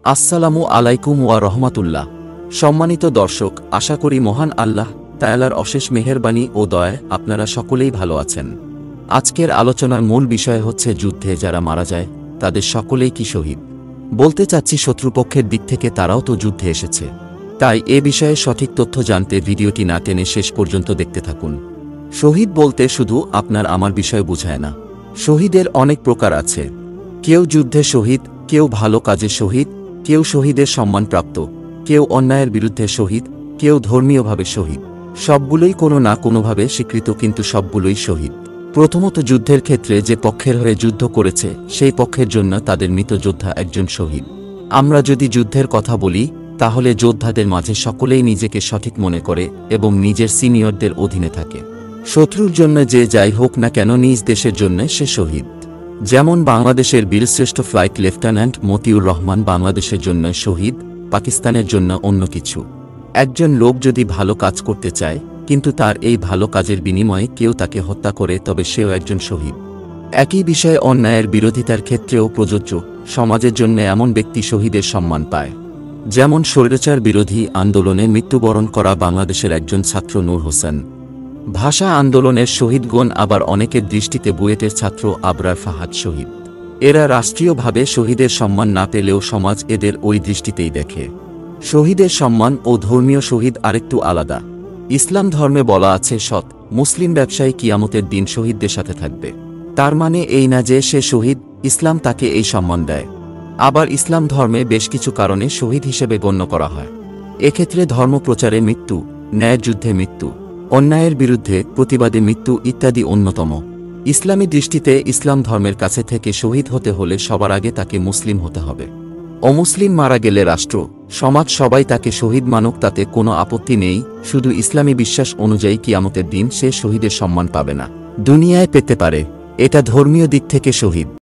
আসসালামু আলাইকুম ওয়া রহমাতুল্লাহ। সম্মানিত দর্শক, আশা করি মহান আল্লাহ তাআলার অশেষ মেহেরবানি ও দয়ায় আপনারা সকলেই ভালো আছেন। আজকের আলোচনার মূল বিষয় হচ্ছে যুদ্ধে যারা মারা যায় তাদের সকলেই কি শহীদ? বলতে চাচ্ছি শত্রুপক্ষের দিক থেকে তারাও তো যুদ্ধে এসেছে। তাই এ বিষয়ে সঠিক তথ্য জানতে ভিডিওটি না টেনে শেষ পর্যন্ত দেখতে থাকুন। শহীদ বলতে শুধু আপনার আমার বিষয় বোঝায় না। শহীদের অনেক প্রকার আছে। কেউ যুদ্ধে শহীদ, কেউ ভালো কাজে শহীদ, কেউ শহীদের সম্মানপ্রাপ্ত, কেউ অন্যায়ের বিরুদ্ধে শহীদ, কেউ ধর্মীয়ভাবে শহীদ। সবগুলোই কোনো না কোনোভাবে স্বীকৃত, কিন্তু সবগুলোই শহীদ। প্রথমত, যুদ্ধের ক্ষেত্রে যে পক্ষের হয়ে যুদ্ধ করেছে সেই পক্ষের জন্য তাদের মৃত যোদ্ধা একজন শহীদ। আমরা যদি যুদ্ধের কথা বলি তাহলে যোদ্ধাদের মাঝে সকলেই নিজেকে সঠিক মনে করে এবং নিজের সিনিয়রদের অধীনে থাকে। শত্রুর জন্য যে যাই হোক না কেন নিজ দেশের জন্য সে শহীদ। যেমন বাংলাদেশের বীরশ্রেষ্ঠ ফ্লাইট লেফটেন্যান্ট মতিউর রহমান বাংলাদেশের জন্য শহীদ, পাকিস্তানের জন্য অন্য কিছু। একজন লোক যদি ভালো কাজ করতে চায় কিন্তু তার এই ভালো কাজের বিনিময়ে কেউ তাকে হত্যা করে, তবে সেও একজন শহীদ। একই বিষয়ে অন্যায়ের বিরোধিতার ক্ষেত্রেও প্রযোজ্য। সমাজের জন্য এমন ব্যক্তি শহীদের সম্মান পায়। যেমন স্বৈরাচার বিরোধী আন্দোলনে মৃত্যুবরণ করা বাংলাদেশের একজন ছাত্র নূর হোসেন। ভাষা আন্দোলনের শহীদগণ আবার অনেকের দৃষ্টিতে বুয়েটের ছাত্র আবরার ফাহাদ শহীদ। এরা রাষ্ট্রীয়ভাবে শহীদের সম্মান না পেলেও সমাজ এদের ওই দৃষ্টিতেই দেখে। শহীদের সম্মান ও ধর্মীয় শহীদ আরেকটু আলাদা। ইসলাম ধর্মে বলা আছে সৎ মুসলিম ব্যবসায়ী কিয়ামতের দিন শহীদদের সাথে থাকবে। তার মানে এই না যে সে শহীদ, ইসলাম তাকে এই সম্মান দেয়। আবার ইসলাম ধর্মে বেশ কিছু কারণে শহীদ হিসেবে গণ্য করা হয়। এক্ষেত্রে ধর্মপ্রচারে মৃত্যু, ন্যায়ের যুদ্ধে মৃত্যু, অন্যায়ের বিরুদ্ধে প্রতিবাদে মৃত্যু ইত্যাদি অন্যতম। ইসলামী দৃষ্টিতে ইসলাম ধর্মের কাছে থেকে শহীদ হতে হলে সবার আগে তাকে মুসলিম হতে হবে। অমুসলিম মারা গেলে রাষ্ট্র, সমাজ সবাই তাকে শহীদ মানুক, তাতে কোনো আপত্তি নেই। শুধু ইসলামী বিশ্বাস অনুযায়ী কিয়ামতের দিন সে শহীদের সম্মান পাবে না, দুনিয়ায় পেতে পারে। এটা ধর্মীয় দিক থেকে শহীদ।